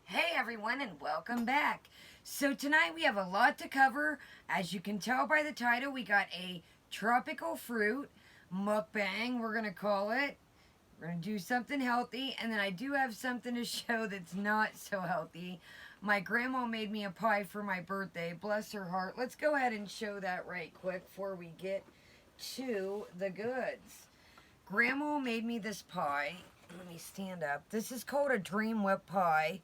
Hey everyone, and welcome back. So tonight we have a lot to cover. As you can tell by the title, we got a tropical fruit mukbang, we're going to call it. We're going to do something healthy, and then I do have something to show that's not so healthy. My grandma made me a pie for my birthday, bless her heart. Let's go ahead and show that right quick before we get to the goods. Grandma made me this pie. Let me stand up. This is called a Dream Whip pie.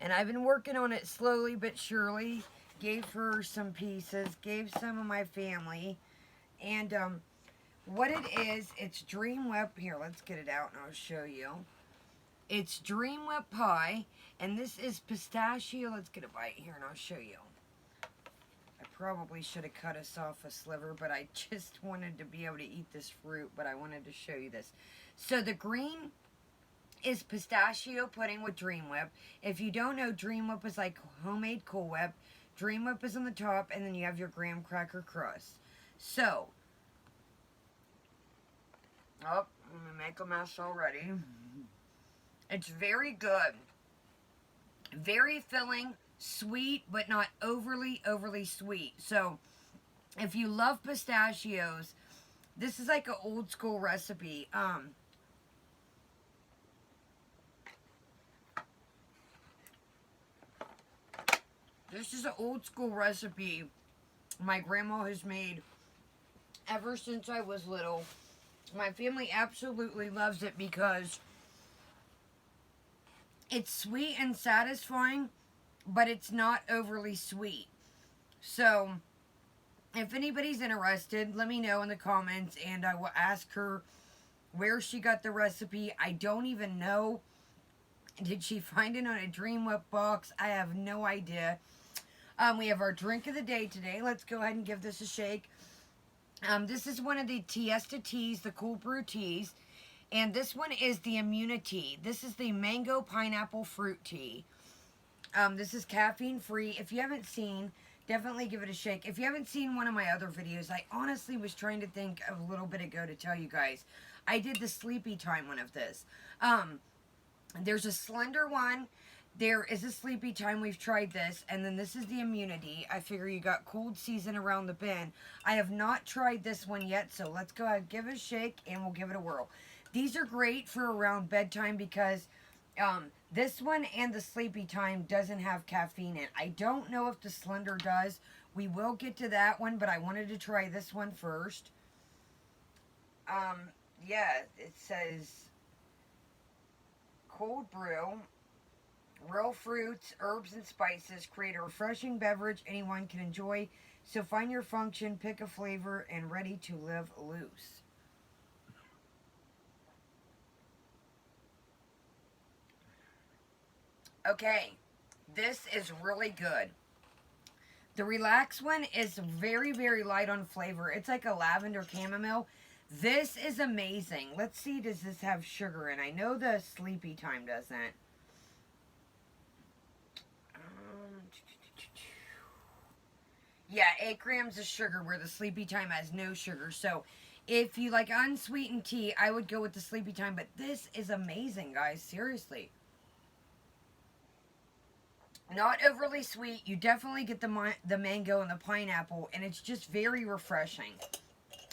And I've been working on it slowly but surely. Gave her some pieces, gave some of my family. And what it is, it's Dream Whip. Here, let's get it out and I'll show you. It's Dream Whip pie. And this is pistachio. Let's get a bite here and I'll show you. I probably should have cut us off a sliver, but I just wanted to be able to eat this fruit. But I wanted to show you this. So the green is pistachio pudding with Dream Whip. If you don't know, Dream Whip is like homemade Cool Whip. Dream Whip is on the top, and then you have your graham cracker crust. So, I'm going to make a mess already. It's very good. Very filling, sweet, but not overly sweet. So, if you love pistachios, this is like an old school recipe. This is an old school recipe my grandma has made ever since I was little. My family absolutely loves it because it's sweet and satisfying, but it's not overly sweet. So, if anybody's interested, let me know in the comments and I will ask her where she got the recipe. I don't even know. Did she find it on a Dream Whip box? I have no idea. We have our drink of the day today. Let's go ahead and give this a shake. This is one of the Tiesta teas, the cold brew teas. And this one is the Immunity. This is the mango pineapple fruit tea. This is caffeine free. If you haven't seen, definitely give it a shake. If you haven't seen one of my other videos, I honestly was trying to think of a little bit ago to tell you guys. I did the sleepy time one of this. There's a slender one. There is a sleepy time. We've tried this. And then this is the Immunity. I figure you got cold season around the bend. I have not tried this one yet. So let's go ahead and give it a shake and we'll give it a whirl. These are great for around bedtime because this one and the sleepy time doesn't have caffeine in. I don't know if the slender does. We will get to that one. But I wanted to try this one first. Yeah, it says cold brew. Real fruits, herbs, and spices create a refreshing beverage anyone can enjoy. So find your function, pick a flavor, and ready to live loose. Okay, this is really good. The Relax one is very light on flavor. It's like a lavender chamomile. This is amazing. Let's see, does this have sugar in? I know the Sleepy Time doesn't. Yeah, 8 grams of sugar where the Sleepy Time has no sugar. So if you like unsweetened tea, I would go with the Sleepy Time. But this is amazing, guys. Seriously. Not overly sweet. You definitely get the mango and the pineapple. And it's just very refreshing.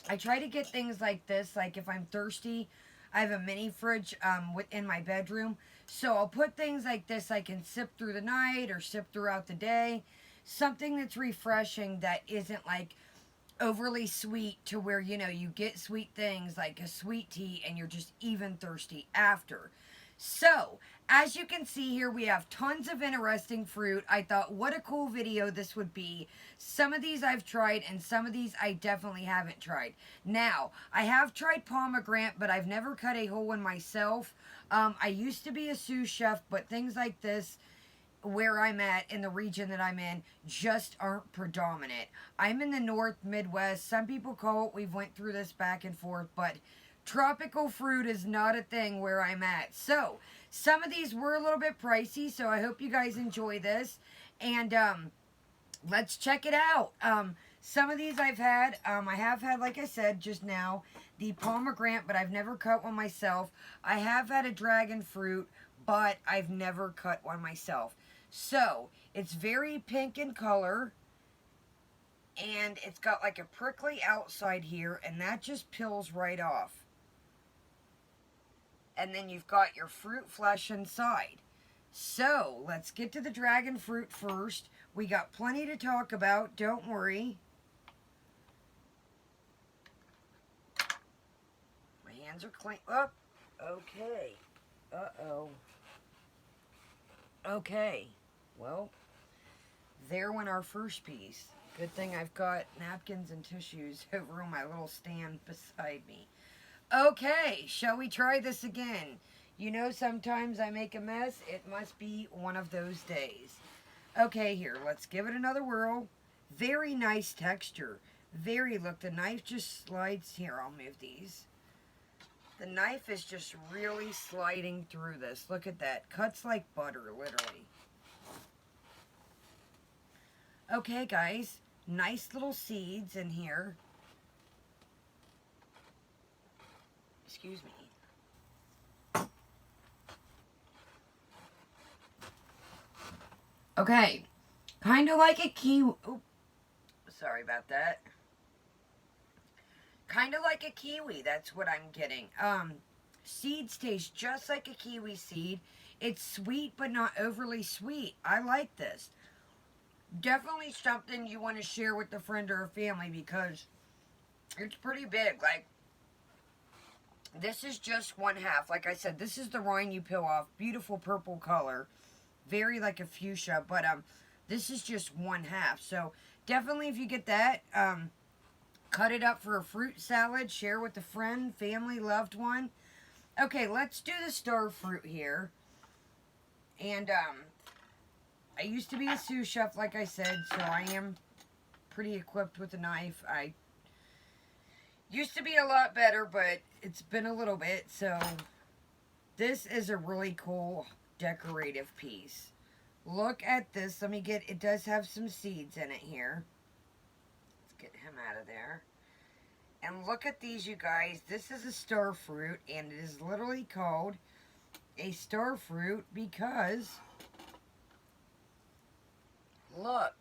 I try to get things like this. Like if I'm thirsty, I have a mini fridge in my bedroom. So I'll put things like this I can sip through the night or sip throughout the day. Something that's refreshing that isn't like overly sweet to where, you know, you get sweet things like a sweet tea and you're just even thirsty after. So, as you can see here, we have tons of interesting fruit. I thought, what a cool video this would be. Some of these I've tried, and some of these I definitely haven't tried. Now, I have tried pomegranate, but I've never cut a whole one myself. I used to be a sous chef, but things like this, where I'm at in the region that I'm in, just aren't predominant. I'm in the North Midwest. Some people call it, we've went through this back and forth, but tropical fruit is not a thing where I'm at. So, some of these were a little bit pricey, so I hope you guys enjoy this. And let's check it out. Some of these I've had. I have had, like I said just now, the pomegranate, but I've never cut one myself. I have had a dragon fruit, but I've never cut one myself. So, it's very pink in color, and it's got like a prickly outside here, and that just peels right off. And then you've got your fruit flesh inside. So, let's get to the dragon fruit first. We got plenty to talk about, don't worry. My hands are clean. Oh, okay. Uh-oh. Okay. Well, there went our first piece. Good thing I've got napkins and tissues over on my little stand beside me. Okay, shall we try this again? You know, sometimes I make a mess. It must be one of those days. Okay, here, let's give it another whirl. Very nice texture. Look, the knife just slides. Here, I'll move these. The knife is just really sliding through this. Look at that. Cuts like butter, literally. Okay, guys. Nice little seeds in here. Excuse me. Okay. Kind of like a kiwi. Oops. Sorry about that. Kind of like a kiwi. That's what I'm getting. Seeds taste just like a kiwi seed. It's sweet, but not overly sweet. I like this. Definitely something you want to share with a friend or a family because it's pretty big. Like, this is just one half. Like I said, this is the rind you peel off. Beautiful purple color. Very like a fuchsia. But this is just one half. So definitely if you get that, cut it up for a fruit salad. Share with a friend, family, loved one. Okay, let's do the star fruit here. And I used to be a sous chef, like I said, so I am pretty equipped with a knife. I used to be a lot better, but it's been a little bit. So this is a really cool decorative piece. Look at this. Let me get, it does have some seeds in it here. Let's get him out of there. And look at these, you guys. This is a star fruit, and it is literally called a star fruit because, look,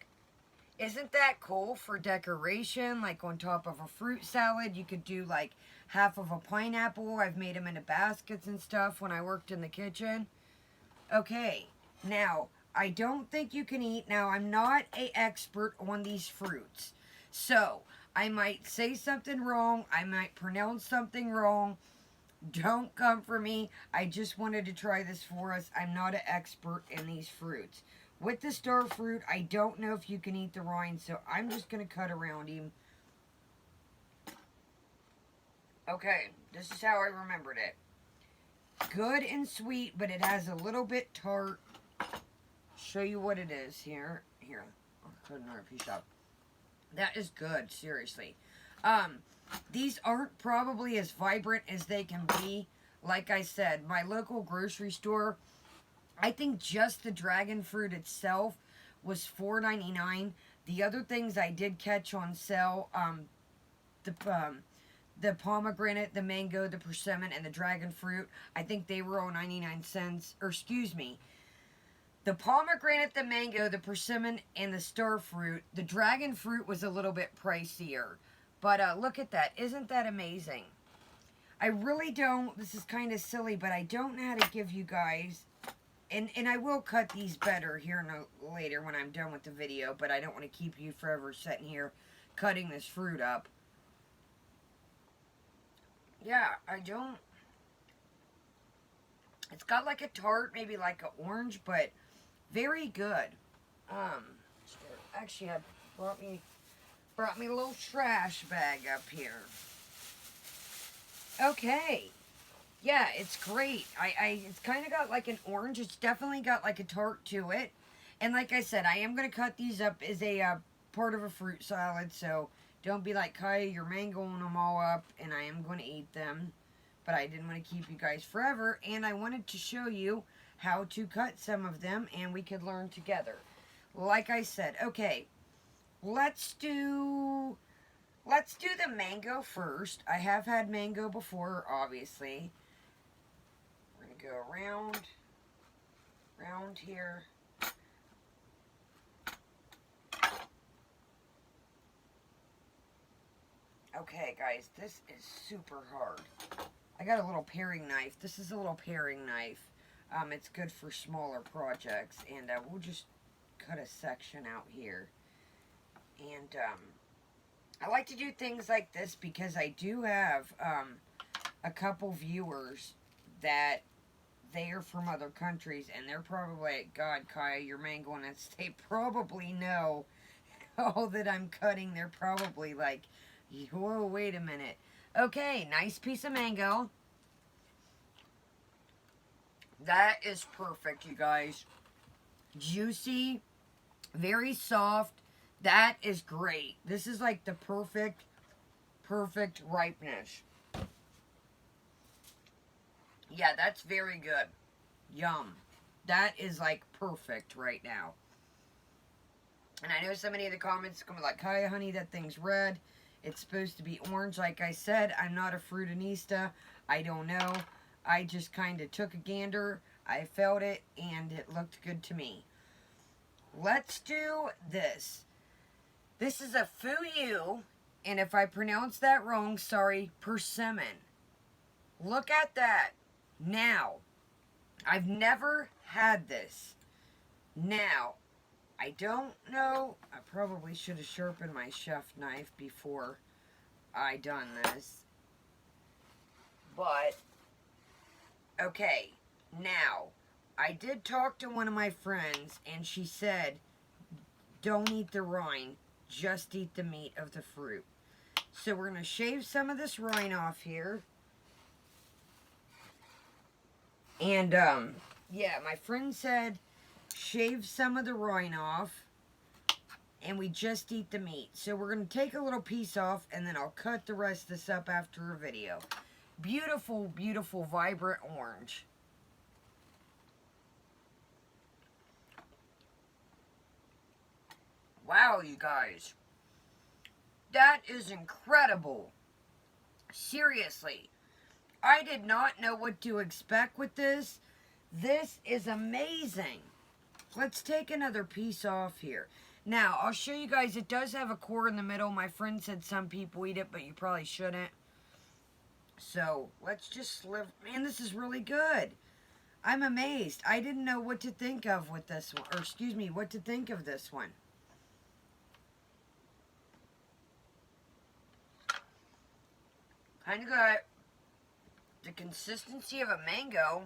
isn't that cool for decoration? Like on top of a fruit salad, you could do like half of a pineapple. I've made them into baskets and stuff when I worked in the kitchen. Okay, now, I don't think you can eat. Now, I'm not an expert on these fruits, so I might say something wrong. I might pronounce something wrong. Don't come for me. I just wanted to try this for us. I'm not an expert in these fruits. With the star fruit, I don't know if you can eat the rind, so I'm just going to cut around him. Okay, this is how I remembered it. Good and sweet, but it has a little bit tart. Show you what it is here. Here, I'll cut another piece up. That is good, seriously. These aren't probably as vibrant as they can be. Like I said, my local grocery store, I think just the dragon fruit itself was $4.99. The other things I did catch on sale, the pomegranate, the mango, the persimmon, and the dragon fruit, I think they were all 99 cents. Or excuse me, the pomegranate, the mango, the persimmon, and the star fruit. The dragon fruit was a little bit pricier. But look at that. Isn't that amazing? I really don't, this is kind of silly, but I don't know how to give you guys, and I will cut these better here later when I'm done with the video, but I don't want to keep you forever sitting here cutting this fruit up. Yeah, I don't, it's got like a tart, maybe like an orange, but very good. Actually, I brought me a little trash bag up here. Okay. Yeah, it's great. It's kind of got like an orange. It's definitely got like a tart to it. And like I said, I am going to cut these up as a part of a fruit salad. So don't be like, Kaya, you're mangoing them all up. And I am going to eat them. But I didn't want to keep you guys forever. And I wanted to show you how to cut some of them. And we could learn together. Like I said, okay. Let's do the mango first. I have had mango before, obviously. We're going to go around. around here. Okay, guys, this is super hard. I got a little paring knife. This is a little paring knife. It's good for smaller projects, and we'll just cut a section out here. And I like to do things like this because I do have a couple viewers that they are from other countries, and they're probably like, God, Kaya, you're mangoing this. They probably know all that I'm cutting. They're probably like, whoa, wait a minute. Okay, nice piece of mango. That is perfect, you guys. Juicy, very soft. That is great. This is like the perfect ripeness. Yeah, that's very good. Yum. That is like perfect right now. And I know somebody in the comments is going to be like, Kaya, honey, that thing's red. It's supposed to be orange. Like I said, I'm not a fruitinista. I don't know. I just kind of took a gander. I felt it, and it looked good to me. Let's do this. This is a FOODIE, and if I pronounce that wrong, sorry, persimmon. Look at that. Now, I've never had this. Now, I don't know. I probably should have sharpened my chef knife before I done this. But, okay, now, I did talk to one of my friends, and she said, don't eat the rind, just eat the meat of the fruit. So we're going to shave some of this rind off here. And, yeah, my friend said, shave some of the rind off, and we just eat the meat. So we're going to take a little piece off, and then I'll cut the rest of this up after a video. Beautiful, beautiful, vibrant orange. Wow, you guys. That is incredible. Seriously. I did not know what to expect with this. This is amazing. Let's take another piece off here. Now, I'll show you guys, it does have a core in the middle. My friend said some people eat it, but you probably shouldn't. So, let's just live. Man, this is really good. I'm amazed. I didn't know what to think of with this one. Or, excuse me, what to think of this one. Kind of got the consistency of a mango,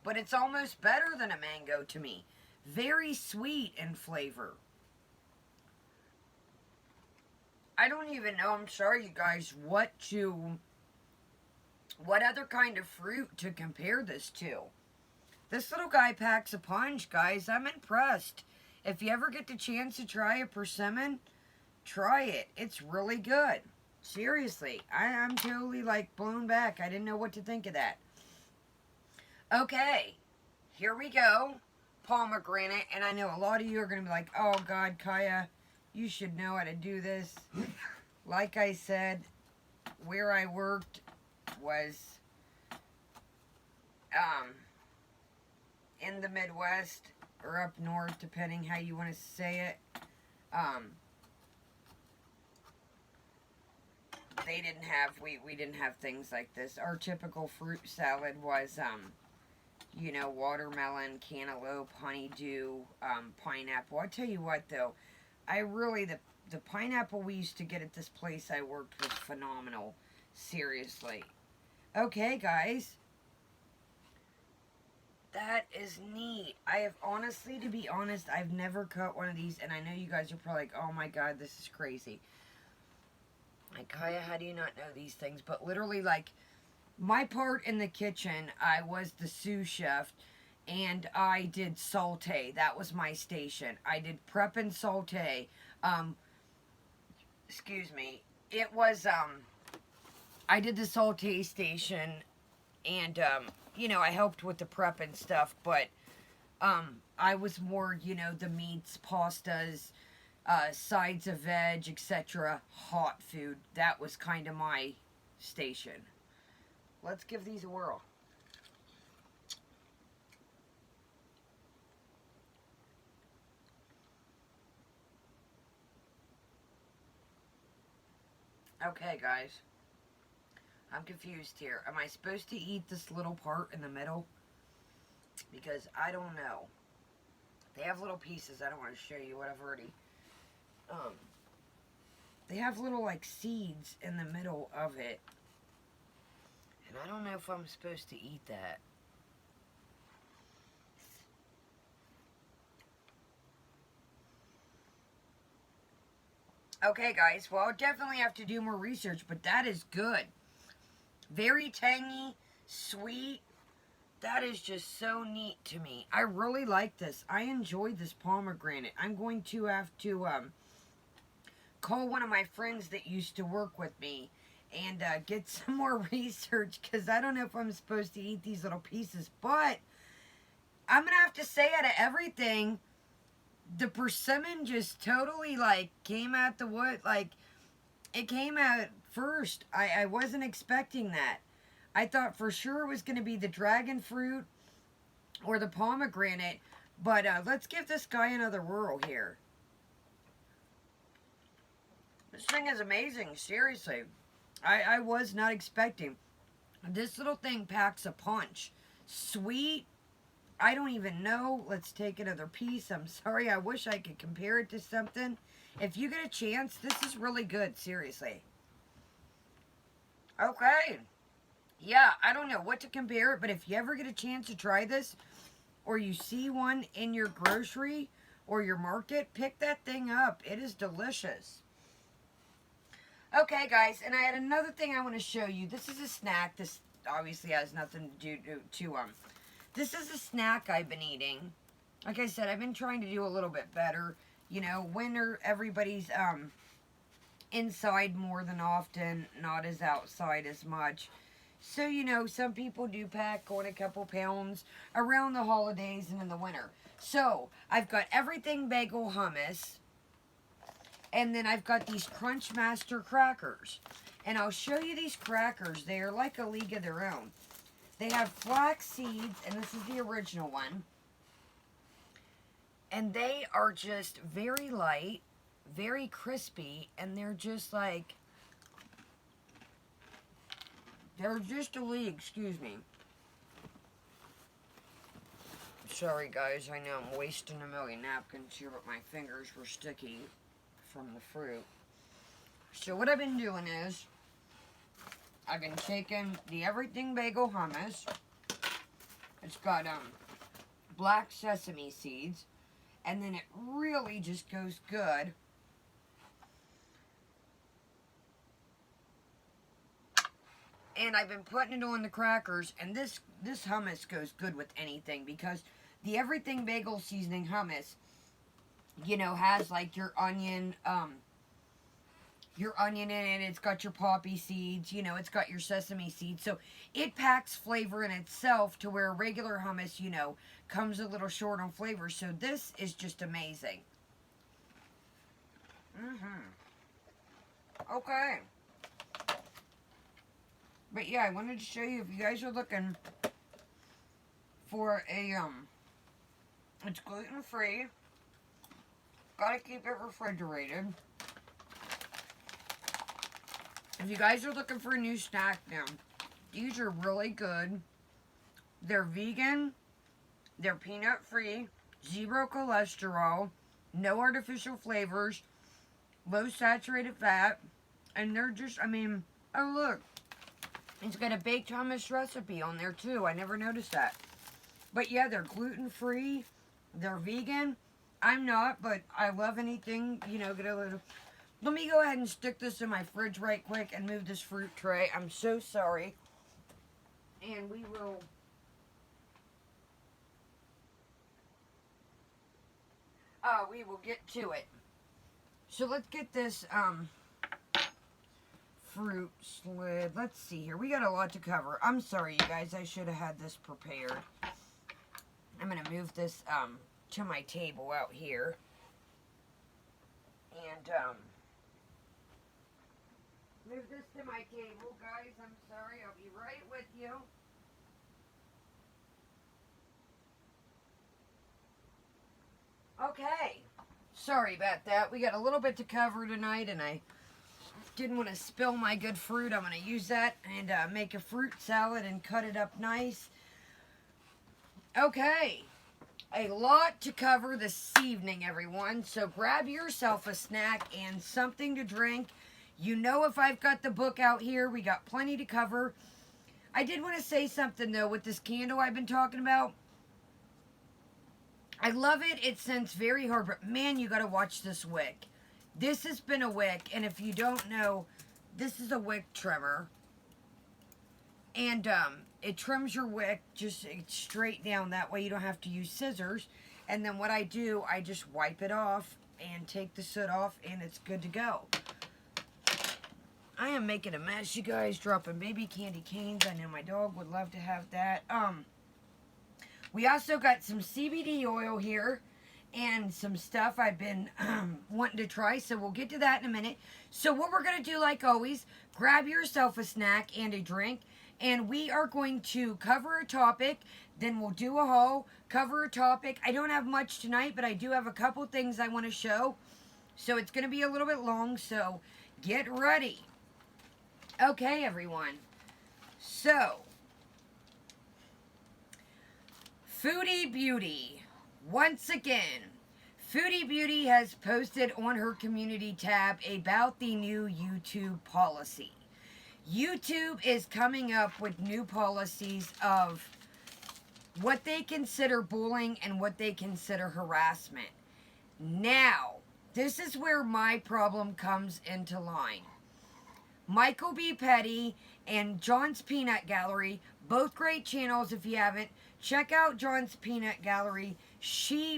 but it's almost better than a mango to me. Very sweet in flavor. I don't even know, I'm sorry you guys, what other kind of fruit to compare this to. This little guy packs a punch, guys. I'm impressed. If you ever get the chance to try a persimmon, try it. It's really good. Seriously, I'm totally like blown back. I didn't know what to think of that. Okay, here we go. Pomegranate, and I know a lot of you are going to be like, oh God, Kaya, you should know how to do this. Like I said, where I worked was in the Midwest, or up north, depending how you want to say it. They didn't have, we didn't have things like this. Our typical fruit salad was, you know, watermelon, cantaloupe, honeydew, pineapple. I tell you what, though, the pineapple we used to get at this place I worked was phenomenal. Seriously. Okay, guys. That is neat. I have honestly, to be honest, I've never cut one of these, and I know you guys are probably like, oh my God, this is crazy. Like, Kaya, how do you not know these things? But literally, like, my part in the kitchen, I was the sous chef, and I did saute. That was my station. I did prep and saute. Excuse me. It was, I did the saute station, and, you know, I helped with the prep and stuff, but, I was more, you know, the meats, pastas, sides of veg, etc., hot food. That was kind of my station. Let's give these a whirl. Okay, guys. I'm confused here. Am I supposed to eat this little part in the middle? Because I don't know. They have little pieces. I don't want to show you what I've already... Um, they have little, like, seeds in the middle of it. And I don't know if I'm supposed to eat that. Okay, guys. Well, I'll definitely have to do more research, but that is good. Very tangy, sweet. That is just so neat to me. I really like this. I enjoyed this pomegranate. I'm going to have to call one of my friends that used to work with me and get some more research, because I don't know if I'm supposed to eat these little pieces. But I'm going to have to say, out of everything, the persimmon just totally, like, came out the wood. Like, it came out first. I wasn't expecting that. I thought for sure it was going to be the dragon fruit or the pomegranate. But let's give this guy another whirl here. This thing is amazing, seriously. I was not expecting. This little thing packs a punch. Sweet. I don't even know. Let's take another piece. I'm sorry. I wish I could compare it to something. If you get a chance, this is really good, seriously. Okay. Yeah, I don't know what to compare it, but if you ever get a chance to try this, or you see one in your grocery or your market, pick that thing up. It is delicious. Okay, guys, and I had another thing I want to show you. This is a snack. This obviously has nothing to do to this is a snack I've been eating. Like I said, I've been trying to do a little bit better. You know, winter, everybody's inside more than often, not as outside as much. So, you know, some people do pack on a couple pounds around the holidays and in the winter. So, I've got everything bagel hummus. And then I've got these Crunch Master crackers. And I'll show you these crackers. They are like a league of their own. They have flax seeds, and this is the original one. And they are just very light, very crispy, and they're just like... They're just a league, excuse me. Sorry guys, I know I'm wasting a million napkins here, but my fingers were sticky from the fruit. So what I've been doing is, I've been taking the Everything Bagel Hummus. It's got black sesame seeds, and then it really just goes good. And I've been putting it on the crackers, and this hummus goes good with anything, because the Everything Bagel Seasoning Hummus, you know, has like your onion in it. It's got your poppy seeds, you know, it's got your sesame seeds. So it packs flavor in itself, to where regular hummus, you know, comes a little short on flavor. So this is just amazing. Okay. But yeah, I wanted to show you, if you guys are looking for a, it's gluten-free. Gotta keep it refrigerated. If you guys are looking for a new snack now, these are really good. They're vegan, they're peanut-free, zero cholesterol, no artificial flavors, low saturated fat, and they're just, I mean, oh look, it's got a baked hummus recipe on there too. I never noticed that. But yeah, they're gluten-free, they're vegan. I'm not, but I love anything, you know, get a little... Let me go ahead and stick this in my fridge right quick and move this fruit tray. I'm so sorry. And we will... we will get to it. So let's get this, fruit slid. Let's see here. We got a lot to cover. I'm sorry, you guys. I should have had this prepared. I'm going to move this, to my table out here. And, move this to my table, guys. I'm sorry. I'll be right with you. Okay. Sorry about that. We got a little bit to cover tonight, and I Didn't want to spill my good fruit. I'm going to use that and make a fruit salad and cut it up nice. Okay. A lot to cover this evening, everyone. So grab yourself a snack and something to drink. You know, if I've got the book out here, we got plenty to cover. I did want to say something, though, with this candle I've been talking about. I love it. It scents very hard, but man, you got to watch this wick. This has been a wick, and if you don't know, this is a wick trimmer. And it trims your wick just straight down. That way you don't have to use scissors. And then what I do, I just wipe it off and take the soot off, and it's good to go. I am making a mess, you guys, dropping baby candy canes. I know my dog would love to have that. We also got some CBD oil here and some stuff I've been wanting to try, so we'll get to that in a minute. So what we're going to do, like always, grab yourself a snack and a drink, and we are going to cover a topic, then we'll do a haul, cover a topic. I don't have much tonight, but I do have a couple things I want to show, so it's going to be a little bit long, so get ready. Okay, everyone. So, Foodie Beauty. Once again, Foodie Beauty has posted on her community tab about the new YouTube policy. YouTube is coming up with new policies of what they consider bullying and what they consider harassment. Now, this is where my problem comes into line. Michael B. Petty and John's Peanut Gallery, both great channels. If you haven't, check out John's Peanut Gallery.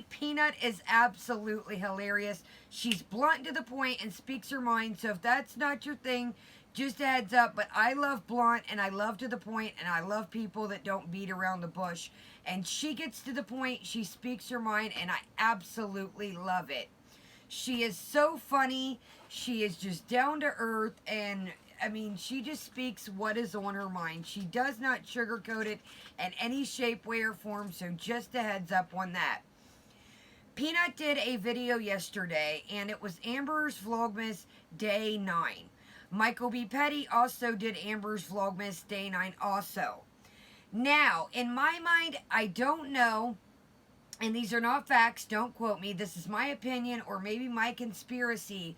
Peanut is absolutely hilarious. She's blunt to the point and speaks her mind. So if that's not your thing, just a heads up. But I love blunt and I love to the point, and I love people that don't beat around the bush. And she gets to the point, she speaks her mind, and I absolutely love it. She is so funny. She is just down to earth, and I mean, she just speaks what is on her mind. She does not sugarcoat it in any shape, way, or form, so just a heads up on that. Peanut did a video yesterday, and it was Amber's Vlogmas Day 9. Michael B. Petty also did Amber's Vlogmas Day 9 also. Now, in my mind, I don't know, and these are not facts, don't quote me, this is my opinion or maybe my conspiracy.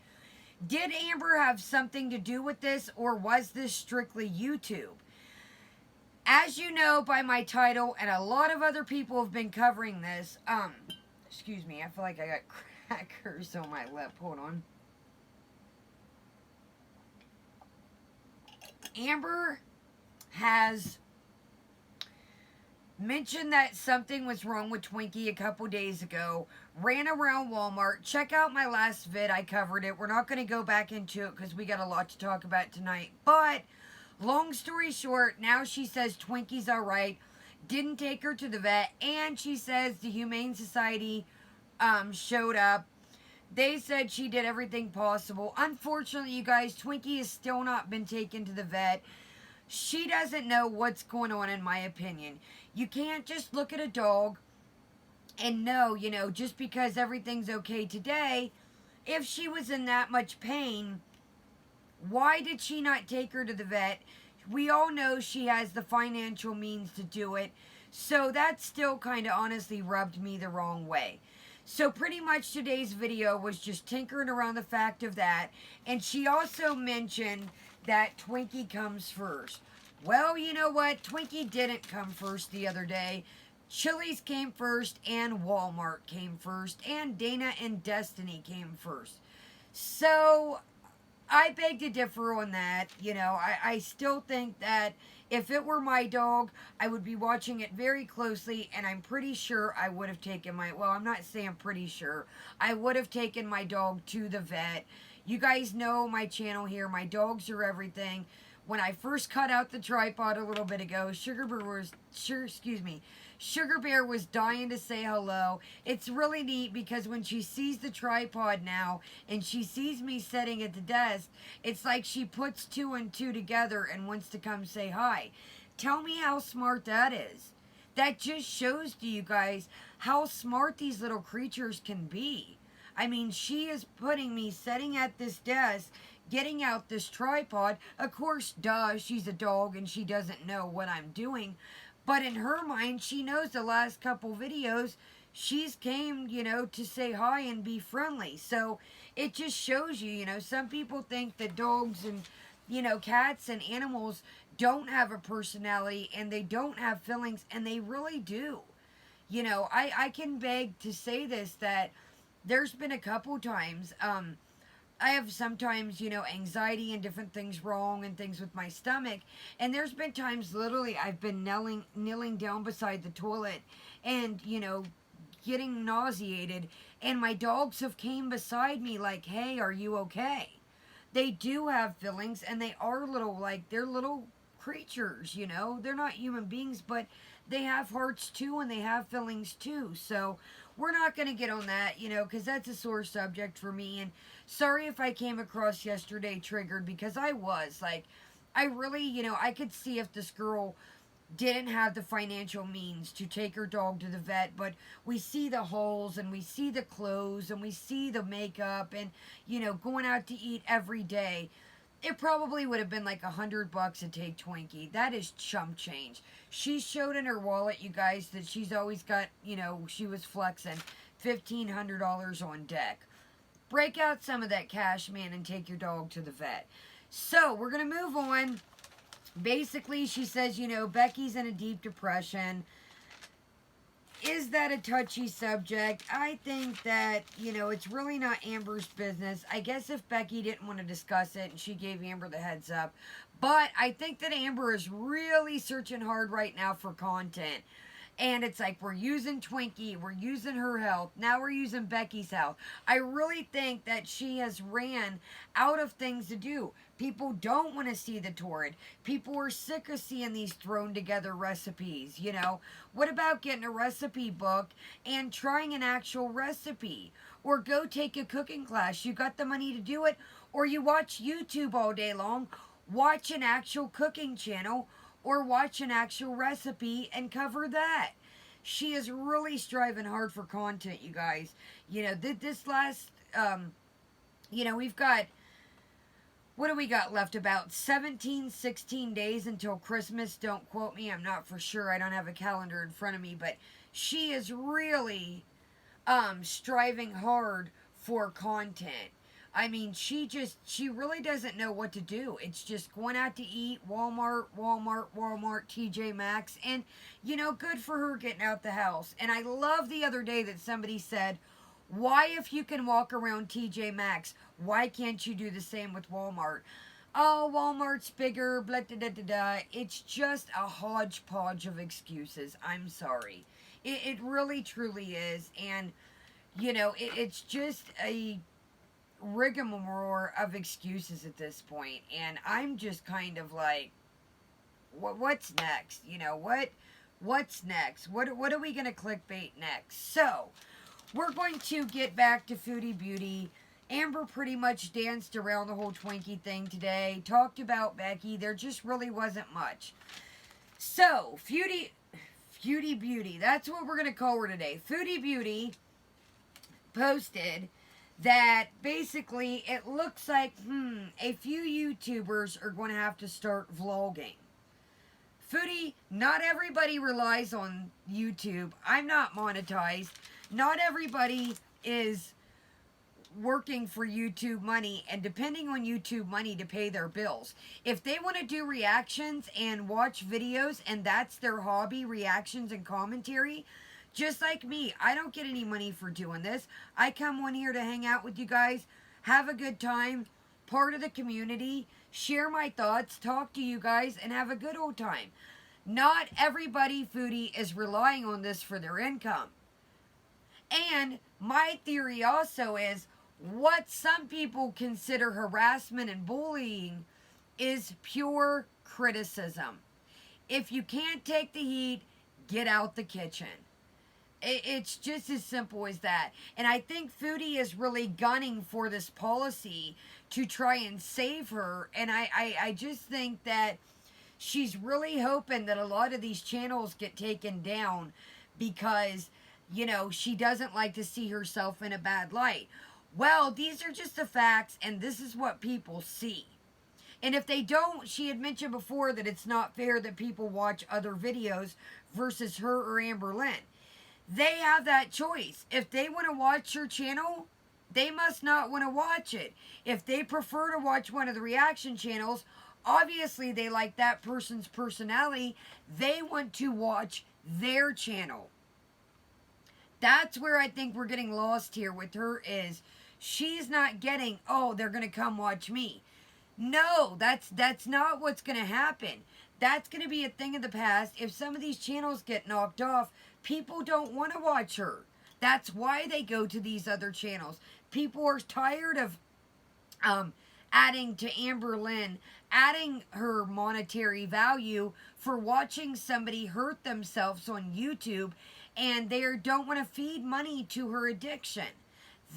Did Amber have something to do with this, or was this strictly YouTube? As you know by my title, and a lot of other people have been covering this, excuse me, I feel like I got crackers on my lip, hold on. Amber has mentioned that something was wrong with Twinkie a couple days ago, ran around Walmart. Check out my last vid, I covered it. We're not going to go back into it because we got a lot to talk about tonight. But, long story short, now she says Twinkie's alright, didn't take her to the vet, and she says the Humane Society showed up. They said she did everything possible. Unfortunately, you guys, Twinkie has still not been taken to the vet. She doesn't know what's going on, in my opinion. You can't just look at a dog and know, you know, just because everything's okay today, if she was in that much pain, why did she not take her to the vet? We all know she has the financial means to do it, so that still kind of honestly rubbed me the wrong way. So pretty much today's video was just tinkering around the fact of that, and she also mentioned that Twinkie comes first. Well, you know what? Twinkie didn't come first the other day. Chili's came first, and Walmart came first, and Dana and Destiny came first. So, I beg to differ on that. You know, I still think that if it were my dog, I would be watching it very closely, and I'm pretty sure I would have taken my, well, I'm not saying pretty sure, I would have taken my dog to the vet. You guys know my channel here, my dogs are everything. When I first cut out the tripod a little bit ago, Sugar Bear was dying to say hello. It's really neat because when she sees the tripod now and she sees me sitting at the desk, it's like she puts two and two together and wants to come say hi. Tell me how smart that is. That just shows to you guys how smart these little creatures can be. I mean, she is putting me sitting at this desk, getting out this tripod. Of course, duh, she's a dog and she doesn't know what I'm doing. But in her mind, she knows the last couple videos she's came, to say hi and be friendly. So it just shows you, some people think that dogs and, cats and animals don't have a personality and they don't have feelings, and they really do. I can beg to say this, that there's been a couple times, I have sometimes, anxiety and different things wrong and things with my stomach. And there's been times literally I've been kneeling down beside the toilet and, getting nauseated. And my dogs have came beside me like, hey, are you okay? They do have feelings, and they are they're little creatures, They're not human beings, but they have hearts too, and they have feelings too. So we're not going to get on that, because that's a sore subject for me. And sorry if I came across yesterday triggered, because I was. I really, I could see if this girl didn't have the financial means to take her dog to the vet, but we see the holes and we see the clothes and we see the makeup and, going out to eat every day. It probably would have been like $100 to take Twinkie. That is chump change. She showed in her wallet, you guys, that she's always got, she was flexing $1,500 on deck. Break out some of that cash, man, and take your dog to the vet. So, we're going to move on. Basically, she says, Becky's in a deep depression. Is that a touchy subject? I think that, it's really not Amber's business. I guess if Becky didn't want to discuss it and she gave Amber the heads up. But I think that Amber is really searching hard right now for content. And it's like, we're using Twinkie, we're using her health, now we're using Becky's health. I really think that she has ran out of things to do. People don't want to see the torrid. People are sick of seeing these thrown together recipes, What about getting a recipe book and trying an actual recipe? Or go take a cooking class. You got the money to do it. Or you watch YouTube all day long, watch an actual cooking channel, or watch an actual recipe and cover that. She is really striving hard for content, you guys. This last, we've got, what do we got left? About 16 days until Christmas. Don't quote me. I'm not for sure. I don't have a calendar in front of me. But she is really striving hard for content. I mean, she really doesn't know what to do. It's just going out to eat, Walmart, TJ Maxx, and, good for her getting out the house. And I love the other day that somebody said, why, if you can walk around TJ Maxx, why can't you do the same with Walmart? Oh, Walmart's bigger, blah, da, da, da, da. It's just a hodgepodge of excuses. I'm sorry. It really, truly is. And, it's just a rigmarole of excuses at this point, and I'm just kind of like, what's next? What's next? What are we gonna clickbait next? So we're going to get back to Foodie Beauty. Amber pretty much danced around the whole Twinkie thing today, talked about Becky. There just really wasn't much. So Foodie Beauty, that's what we're gonna call her today. Foodie Beauty posted that basically it looks like, a few YouTubers are going to have to start vlogging. Foodie, not everybody relies on YouTube. I'm not monetized. Not everybody is working for YouTube money and depending on YouTube money to pay their bills. If they want to do reactions and watch videos and that's their hobby, reactions and commentary, just like me, I don't get any money for doing this. I come on here to hang out with you guys, have a good time, part of the community, share my thoughts, talk to you guys, and have a good old time. Not everybody, Foodie, is relying on this for their income. And my theory also is what some people consider harassment and bullying is pure criticism. If you can't take the heat, get out the kitchen. It's just as simple as that. And I think Foodie is really gunning for this policy to try and save her. And I just think that she's really hoping that a lot of these channels get taken down because, she doesn't like to see herself in a bad light. Well, these are just the facts, and this is what people see. And if they don't, she had mentioned before that it's not fair that people watch other videos versus her or AMBERLYNN. They have that choice. If they want to watch her channel, they must not want to watch it. If they prefer to watch one of the reaction channels, obviously they like that person's personality. They want to watch their channel. That's where I think we're getting lost here with her is she's not getting, oh, they're going to come watch me. No, that's not what's going to happen. That's going to be a thing of the past. If some of these channels get knocked off, people don't want to watch her. That's why they go to these other channels. People are tired of adding to AMBERLYNN, adding her monetary value for watching somebody hurt themselves on YouTube, and they don't want to feed money to her addiction.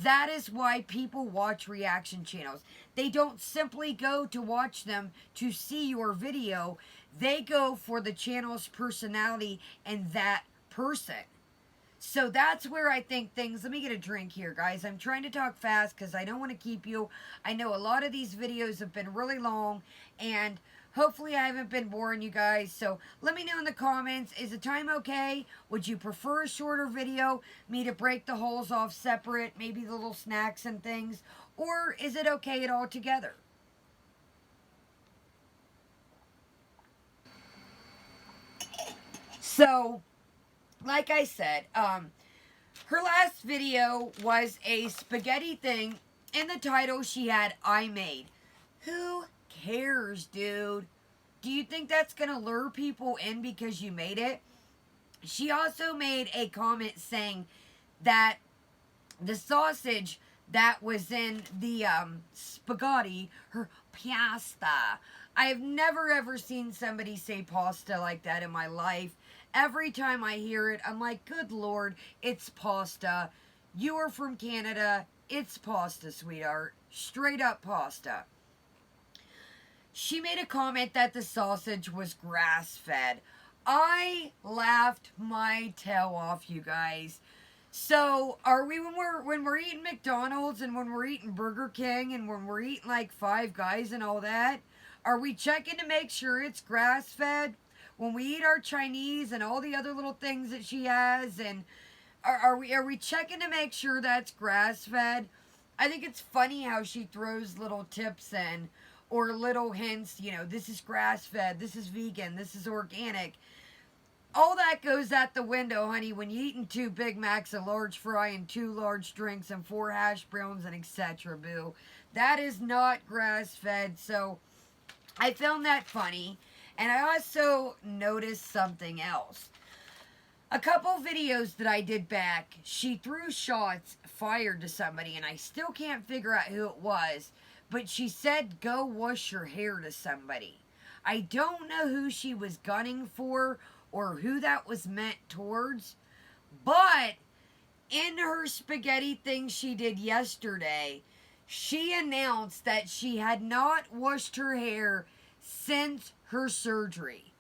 That is why people watch reaction channels. They don't simply go to watch them to see your video. They go for the channel's personality and that person. So that's where I think things... Let me get a drink here, guys. I'm trying to talk fast because I don't want to keep you. I know a lot of these videos have been really long, and hopefully I haven't been boring you guys. So let me know in the comments, is the time okay? Would you prefer a shorter video, me to break the holes off separate, maybe the little snacks and things? Or is it okay at all together? So, like I said, her last video was a spaghetti thing. In the title, she had, I made. Who cares, dude? Do you think that's going to lure people in because you made it? She also made a comment saying that the sausage that was in the spaghetti, her pasta. I have never ever seen somebody say pasta like that in my life. Every time I hear it, I'm like, good Lord, it's pasta. You are from Canada. It's pasta, sweetheart. Straight up pasta. She made a comment that the sausage was grass-fed. I laughed my tail off, you guys. So, are we, when we're eating McDonald's and when we're eating Burger King and when we're eating like Five Guys and all that, are we checking to make sure it's grass-fed? When we eat our Chinese and all the other little things that she has, and are we checking to make sure that's grass-fed? I think it's funny how she throws little tips in, or little hints, you know, this is grass-fed, this is vegan, this is organic. All that goes out the window, honey, when you're eating 2 Big Macs, a large fry, and 2 large drinks, and 4 hash browns, and etc., boo. That is not grass-fed, so I found that funny. And I also noticed something else. A couple videos that I did back, she threw shots fired to somebody, and I still can't figure out who it was, but she said, go wash your hair to somebody. I don't know who she was gunning for or who that was meant towards, but in her spaghetti thing she did yesterday, she announced that she had not washed her hair since her surgery.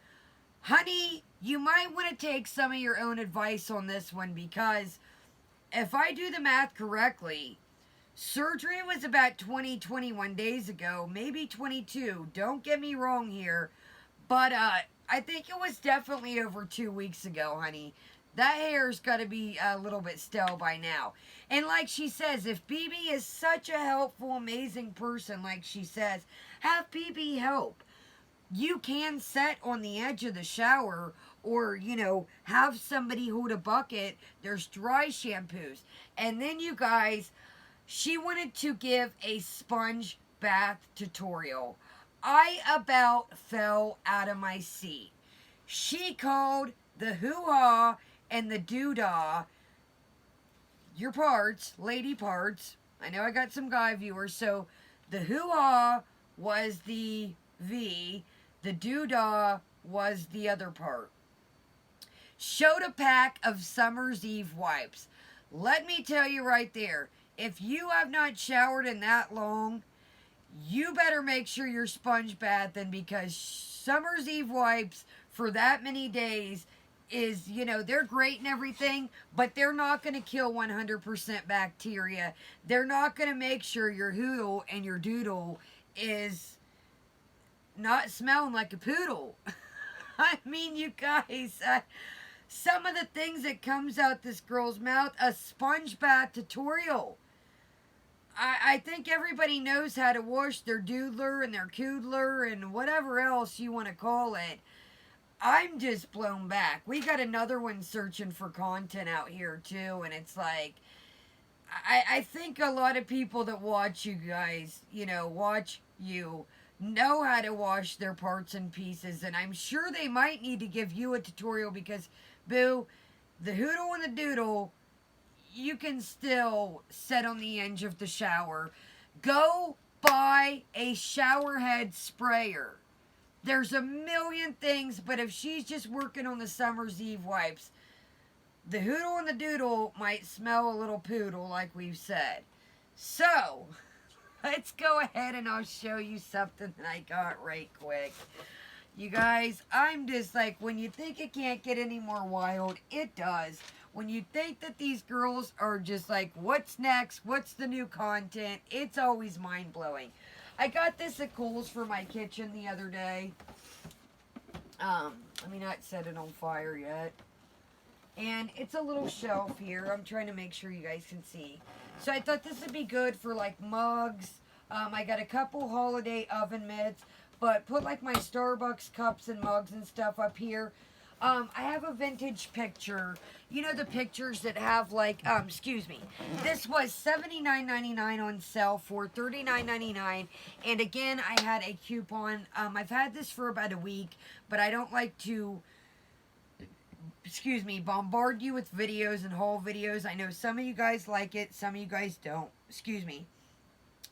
Honey, you might want to take some of your own advice on this one, because if I do the math correctly, surgery was about 21 days ago, maybe 22. Don't get me wrong here, but I think it was definitely over 2 weeks ago, honey. That hair's got to be a little bit stale by now. And like she says, if BB is such a helpful, amazing person, like she says, have BB help. You can sit on the edge of the shower, or, you know, have somebody hold a bucket. There's dry shampoos. And then, you guys, she wanted to give a sponge bath tutorial. I about fell out of my seat. She called the hoo-ha and the doo-dah, your parts, lady parts. I know I got some guy viewers, so the hoo-ha was the V, the doo-dah was the other part. Showed a pack of Summer's Eve wipes. Let me tell you right there, if you have not showered in that long, you better make sure you're sponge bathing, because Summer's Eve wipes for that many days is, you know, they're great and everything, but they're not going to kill 100% bacteria. They're not going to make sure your hoodle and your doodle is not smelling like a poodle. I mean, you guys, some of the things that comes out this girl's mouth, a sponge bath tutorial. I think everybody knows how to wash their doodler and their coodler and whatever else you want to call it. I'm just blown back. We got another one searching for content out here too, and it's like, I think a lot of people that watch you guys, you know how to wash their parts and pieces, and I'm sure they might need to give you a tutorial because, boo, the hoodle and the doodle, you can still sit on the edge of the shower. Go buy a shower head sprayer. There's a million things, but if she's just working on the summer's eve wipes, the hoodle and the doodle might smell a little poodle, like we've said. So, let's go ahead and I'll show you something that I got right quick. You guys, I'm just like, when you think it can't get any more wild, it does. When you think that these girls are just like, what's next? What's the new content? It's always mind-blowing. I got this at Kohl's for my kitchen the other day. Let me not set it on fire yet. And it's a little shelf here. I'm trying to make sure you guys can see. So I thought this would be good for like mugs. I got a couple holiday oven mitts. But put like my Starbucks cups and mugs and stuff up here. I have a vintage picture. You know the pictures that have like, excuse me. This was $79.99 on sale for $39.99. And again, I had a coupon. I've had this for about a week. But I don't like to, excuse me, bombard you with videos and haul videos. I know some of you guys like it. Some of you guys don't. Excuse me.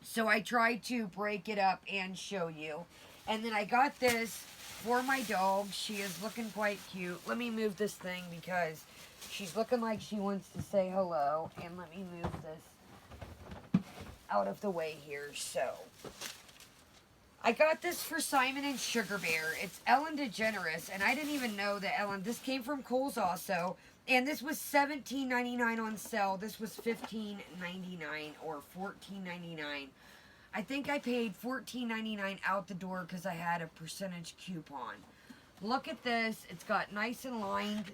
So I try to break it up and show you. And then I got this for my dog. She is looking quite cute. Let me move this thing because she's looking like she wants to say hello. And let me move this out of the way here. So, I got this for Simon and Sugar Bear. It's Ellen DeGeneres. And I didn't even know that Ellen, this came from Kohl's also. And this was $17.99 on sale. This was $15.99 or $14.99. I think I paid $14.99 out the door because I had a percentage coupon. Look at this. It's got nice and lined.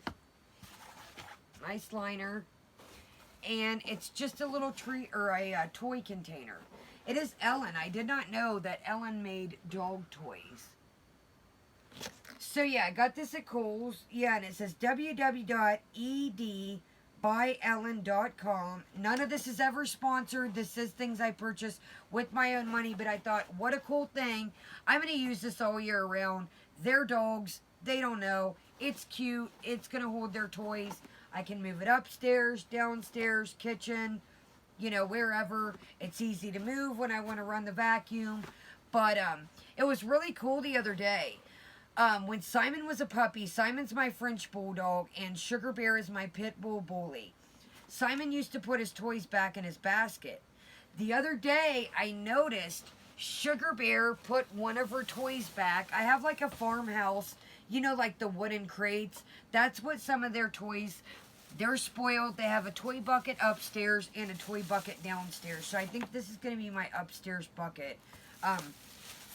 Nice liner. And it's just a little tree or a toy container. It is Ellen. I did not know that Ellen made dog toys. So yeah, I got this at Kohl's. Yeah, and it says www.edbyellen.com. None of this is ever sponsored. This is things I purchased with my own money, but I thought, what a cool thing. I'm going to use this all year round. They're dogs. They don't know. It's cute. It's going to hold their toys. I can move it upstairs, downstairs, kitchen, you know, wherever. It's easy to move when I want to run the vacuum. But it was really cool the other day. When Simon was a puppy, Simon's my French bulldog, and Sugar Bear is my pit bull bully. Simon used to put his toys back in his basket. The other day, I noticed Sugar Bear put one of her toys back. I have like a farmhouse, you know, like the wooden crates. That's what some of their toys, they're spoiled. They have a toy bucket upstairs and a toy bucket downstairs. So I think this is going to be my upstairs bucket.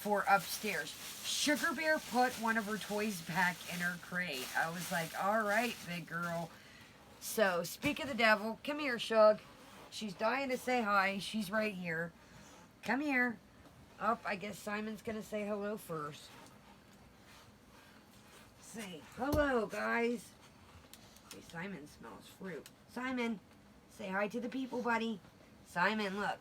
For upstairs. Sugar Bear put one of her toys back in her crate. I was like, all right, big girl. So, speak of the devil, come here, Shug. She's dying to say hi. She's right here. Come here. Oh, I guess Simon's going to say hello first. Say hello, guys. Hey, Simon smells fruit. Simon, say hi to the people, buddy. Simon, look.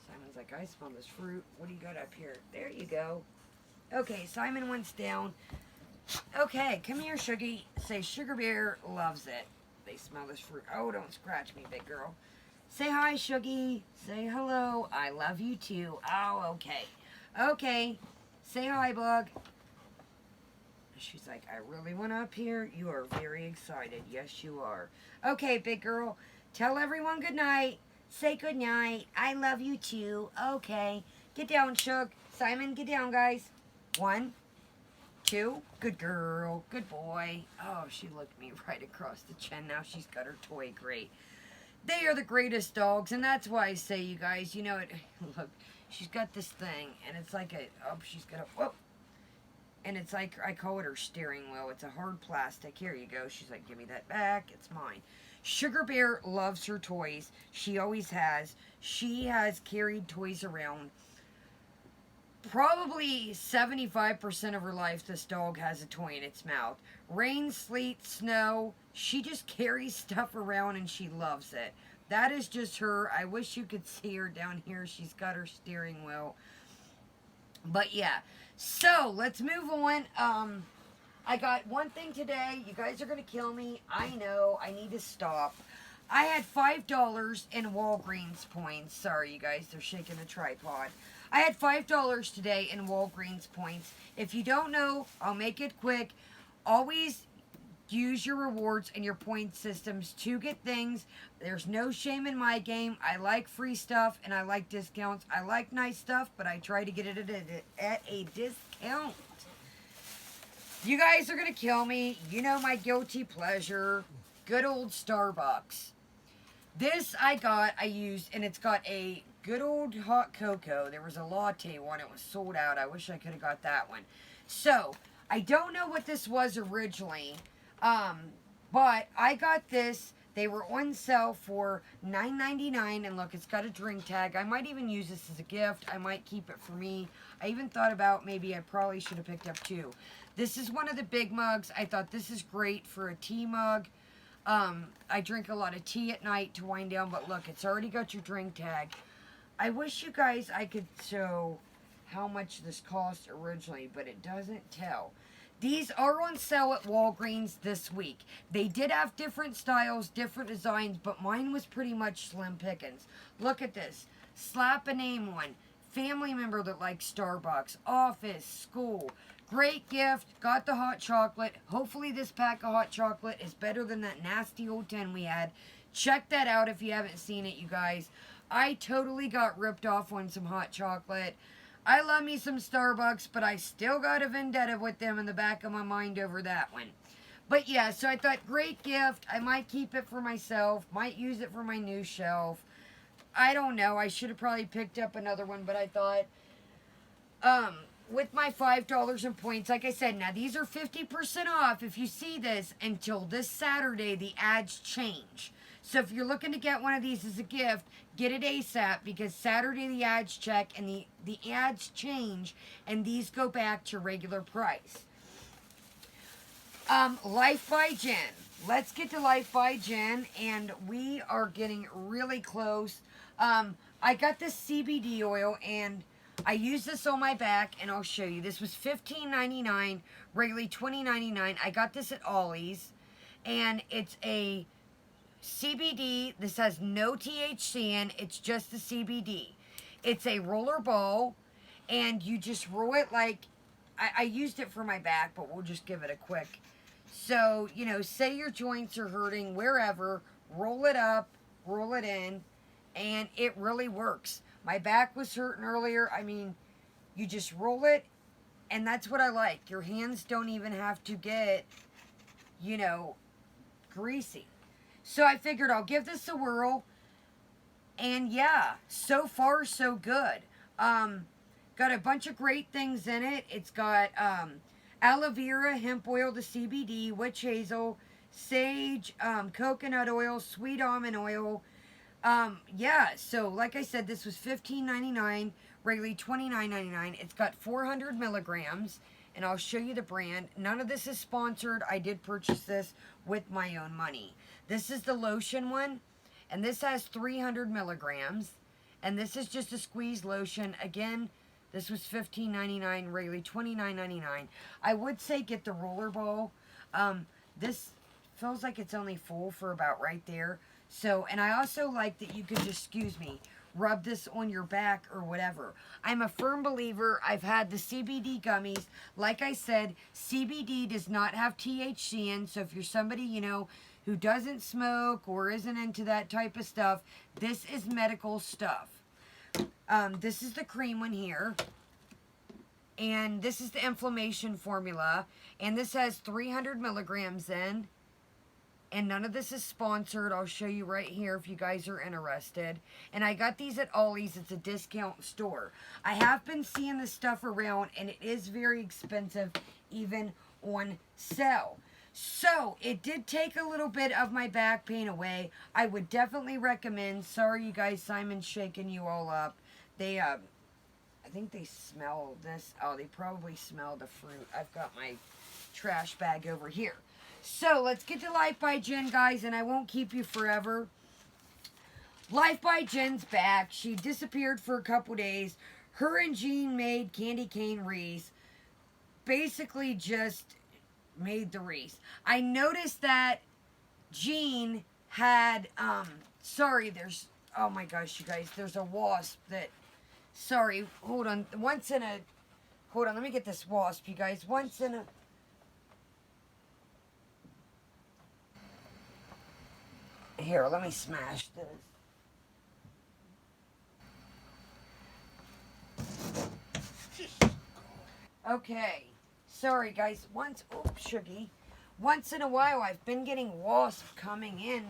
Simon's like, I smell this fruit. What do you got up here? There you go. Okay, Simon wants down. Okay, come here, Shuggy. Say, Sugar Bear loves it. They smell this fruit. Oh, don't scratch me, big girl. Say hi, Shuggy. Say hello. I love you too. Oh, okay. Okay. Say hi, Bug. She's like, I really went up here. You are very excited. Yes, you are. Okay, big girl. Tell everyone good night. Say good night. I love you too. Okay. Get down, Shug. Simon, get down, guys. 1, too. Good girl. Good boy. Oh, she looked me right across the chin. Now she's got her toy. Great. They are the greatest dogs, and that's why I say, you guys, you know, look, she's got this thing, and it's like she's got a, whoa. And it's like, I call it her steering wheel. It's a hard plastic. Here you go. She's like, give me that back. It's mine. Sugar Bear loves her toys. She always has. She has carried toys around. Probably 75% of her life, this dog has a toy in its mouth. Rain, sleet, snow, she just carries stuff around and she loves it. That is just her. I wish you could see her down here. She's got her steering wheel. But yeah, so let's move on. I got one thing today. You guys are going to kill me. I know. I need to stop. I had $5 in Walgreens points. Sorry, you guys. They're shaking the tripod. I had $5 today in Walgreens points. If you don't know, I'll make it quick. Always use your rewards and your point systems to get things. There's no shame in my game. I like free stuff and I like discounts. I like nice stuff, but I try to get it at a discount. You guys are going to kill me. You know my guilty pleasure. Good old Starbucks. This I used, and it's got a good old hot cocoa. There was a latte one. It was sold out. I wish I could have got that one. So, I don't know what this was originally, but I got this. They were on sale for $9.99, and look, it's got a drink tag. I might even use this as a gift. I might keep it for me. I even thought about maybe I probably should have picked up two. This is one of the big mugs. I thought this is great for a tea mug. I drink a lot of tea at night to wind down, but look, it's already got your drink tag. I wish you guys I could show how much this cost originally, but it doesn't tell. These are on sale at Walgreens this week. They did have different styles, different designs, but mine was pretty much slim pickings. Look at this. Slap a name one. Family member that likes Starbucks. Office, school. Great gift. Got the hot chocolate. Hopefully this pack of hot chocolate is better than that nasty old 10 we had. Check that out if you haven't seen it, you guys. I totally got ripped off on some hot chocolate. I love me some Starbucks, but I still got a vendetta with them in the back of my mind over that one. But yeah, so I thought, great gift. I might keep it for myself. Might use it for my new shelf. I don't know. I should have probably picked up another one, but I thought, with my $5 in points, like I said, now these are 50% off if you see this until this Saturday, the ads change. So if you're looking to get one of these as a gift, get it ASAP because Saturday the ads check and the ads change and these go back to regular price. LifeByJen. Let's get to LifeByJen, and we are getting really close. I got this CBD oil and I use this on my back, and I'll show you. This was $15.99, regularly $20.99. I got this at Ollie's, and it's a CBD. This has no THC in. It's just the CBD. It's a roller ball, and you just roll it like, I used it for my back, but we'll just give it a quick. So, you know, say your joints are hurting wherever, roll it up, roll it in, and it really works. My back was hurting earlier. I mean, you just roll it, and that's what I like. Your hands don't even have to get, you know, greasy. So I figured I'll give this a whirl, and yeah, so far so good. Got a bunch of great things in it. It's got aloe vera, hemp oil, the CBD, witch hazel, sage, coconut oil, sweet almond oil. Yeah, so like I said, this was $15.99, regularly $29.99. It's got 400 milligrams, and I'll show you the brand. None of this is sponsored. I did purchase this with my own money. This is the lotion one, and this has 300 milligrams, and this is just a squeeze lotion. Again, this was $15.99, regularly $29.99. I would say get the roller ball. This feels like it's only full for about right there. So, and I also like that you could just, excuse me, rub this on your back or whatever. I'm a firm believer. I've had the CBD gummies. Like I said, CBD does not have THC in. So if you're somebody, you know, who doesn't smoke or isn't into that type of stuff, this is medical stuff. This is the cream one here. And this is the inflammation formula. And this has 300 milligrams in. And none of this is sponsored. I'll show you right here if you guys are interested. And I got these at Ollie's. It's a discount store. I have been seeing this stuff around, and it is very expensive, even on sale. So, it did take a little bit of my back pain away. I would definitely recommend. Sorry, you guys, Simon's shaking you all up. They, I think they smell this. Oh, they probably smell the fruit. I've got my trash bag over here. So, let's get to LifeByJen, guys, and I won't keep you forever. LifeByJen's back. She disappeared for a couple days. Her and Jean made candy cane wreaths. Basically, just made the wreaths. I noticed that Jean had, sorry, there's, oh my gosh, you guys, there's a wasp that, sorry, hold on, hold on, let me get this wasp, you guys, here, let me smash this. Okay. Sorry, guys. Once in a while, I've been getting wasps coming in.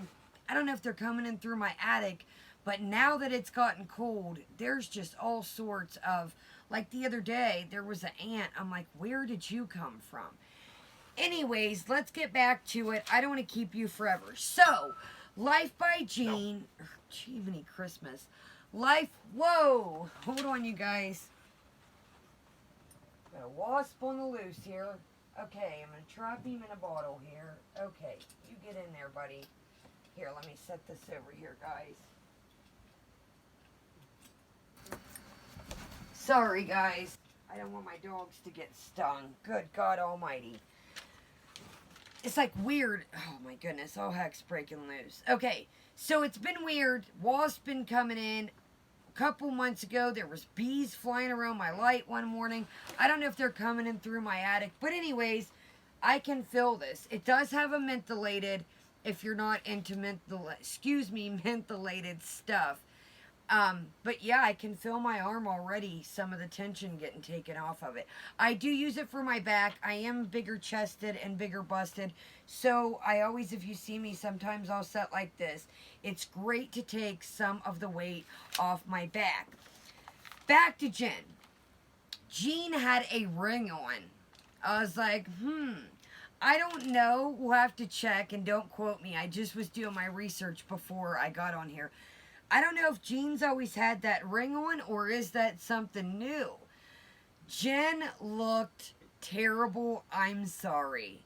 I don't know if they're coming in through my attic, but now that it's gotten cold, there's just all sorts of, like the other day, there was an ant. I'm like, where did you come from? Anyways, let's get back to it. I don't want to keep you forever. So, LifeByJen, Jiminy Christmas. Whoa, hold on, you guys. Got a wasp on the loose here. Okay, I'm going to trap him in a bottle here. Okay, you get in there, buddy. Here, let me set this over here, guys. Sorry, guys. I don't want my dogs to get stung. Good God almighty. It's like weird. Oh my goodness, all heck's breaking loose. Okay, so it's been weird. Wasps been coming in. Couple months ago, there was bees flying around my light one morning. I don't know if they're coming in through my attic, but anyways, I can feel this. It does have a mentholated, if you're not into mentholated stuff. But yeah, I can feel my arm already, some of the tension getting taken off of it. I do use it for my back. I am bigger chested and bigger busted. So I always, if you see me, sometimes I'll set like this. It's great to take some of the weight off my back. Back to Jen. Jean had a ring on. I was like, I don't know. We'll have to check, and don't quote me. I just was doing my research before I got on here. I don't know if Jean's always had that ring on, or is that something new? Jen looked terrible. I'm sorry.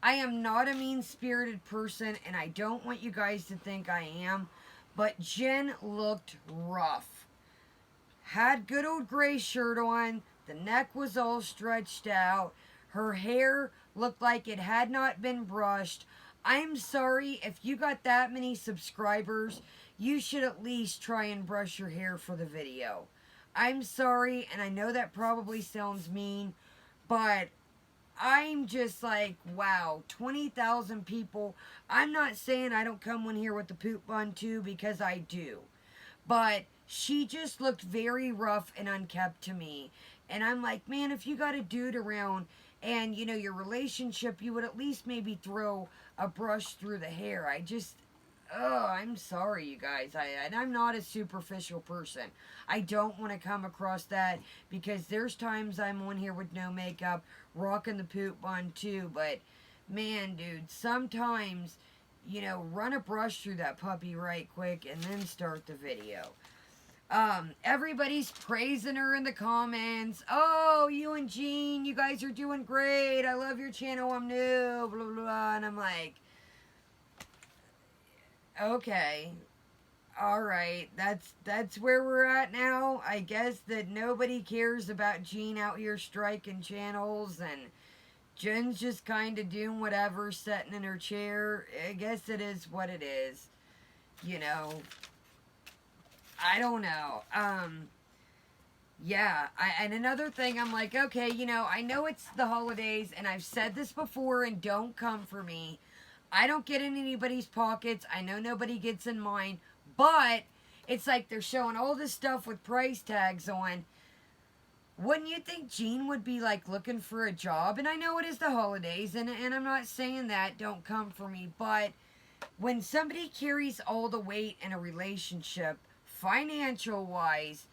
I am not a mean-spirited person, and I don't want you guys to think I am, but Jen looked rough. Had good old gray shirt on. The neck was all stretched out. Her hair looked like it had not been brushed. I'm sorry, if you got that many subscribers, you should at least try and brush your hair for the video. I'm sorry, and I know that probably sounds mean, but I'm just like, wow, 20,000 people. I'm not saying I don't come in here with the poop bun too, because I do. But she just looked very rough and unkept to me. And I'm like, man, if you got a dude around and, you know, your relationship, you would at least maybe throw a brush through the hair. I'm sorry, you guys. I'm not a superficial person. I don't want to come across that, because there's times I'm on here with no makeup, rocking the poop bun too. But, man, dude, sometimes, you know, run a brush through that puppy right quick and then start the video. Everybody's praising her in the comments. Oh, you and Jean, you guys are doing great. I love your channel. I'm new, blah, blah, blah. And I'm like, okay, all right, that's where we're at now. I guess that nobody cares about Jean out here striking channels, and Jen's just kind of doing whatever, sitting in her chair. I guess it is what it is, you know. I don't know. Yeah, and another thing, I'm like, okay, you know, I know it's the holidays, and I've said this before, and don't come for me. I don't get in anybody's pockets. I know nobody gets in mine. But it's like they're showing all this stuff with price tags on. wouldn't you think Gene would be like looking for a job? And I know it is the holidays, and I'm not saying that, don't come for me, but when somebody carries all the weight in a relationship, financial wise,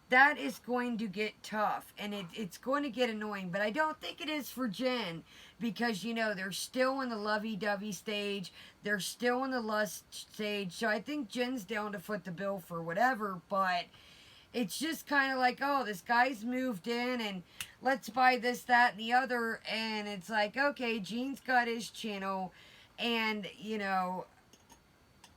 that is going to get tough and it's going to get annoying. But I don't think it is for Jen because, you know, they're still in the lovey-dovey stage. They're still in the lust stage. So I think Jen's down to foot the bill for whatever. But it's just kind of like, oh, this guy's moved in and let's buy this, that, and the other. And it's like, okay, Gene's got his channel. And, you know,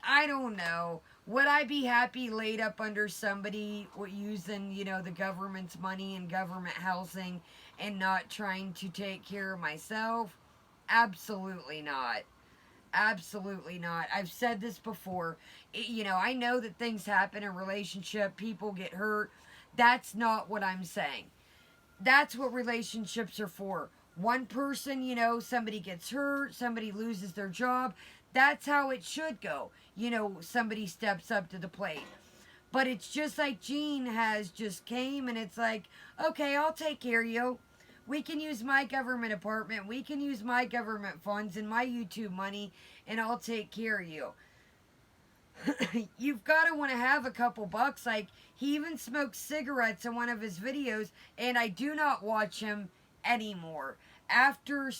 I don't know. Would I be happy laid up under somebody using, you know, the government's money and government housing and not trying to take care of myself? Absolutely not. Absolutely not. I've said this before. You know, I know that things happen in relationship. People get hurt. That's not what I'm saying. That's what relationships are for. One person, you know, somebody gets hurt, somebody loses their job. That's how it should go. You know, somebody steps up to the plate. But it's just like Gene has just came and it's like, okay, I'll take care of you. We can use my government apartment. We can use my government funds and my YouTube money and I'll take care of you. You've got to want to have a couple bucks. Like, he even smokes cigarettes in one of his videos and I do not watch him anymore. After,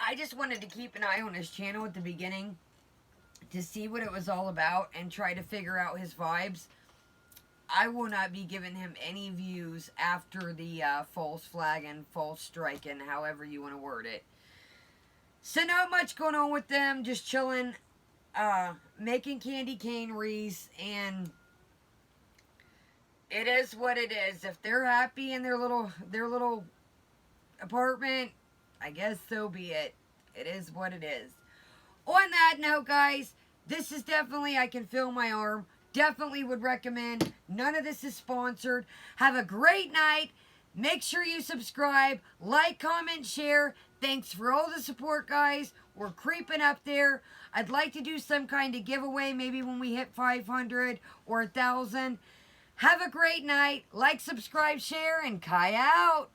I just wanted to keep an eye on his channel at the beginning to see what it was all about and try to figure out his vibes. I will not be giving him any views after the false flag and false striking, however you want to word it. So not much going on with them, just chilling, making candy cane wreaths, and it is what it is. If they're happy in their little apartment, I guess so be it. It is what it is. On that note, guys, this is definitely, I can feel my arm. Definitely would recommend. None of this is sponsored. Have a great night. Make sure you subscribe, like, comment, share. Thanks for all the support, guys. We're creeping up there. I'd like to do some kind of giveaway maybe when we hit 500 or 1,000. Have a great night. Like, subscribe, share, and Kai out.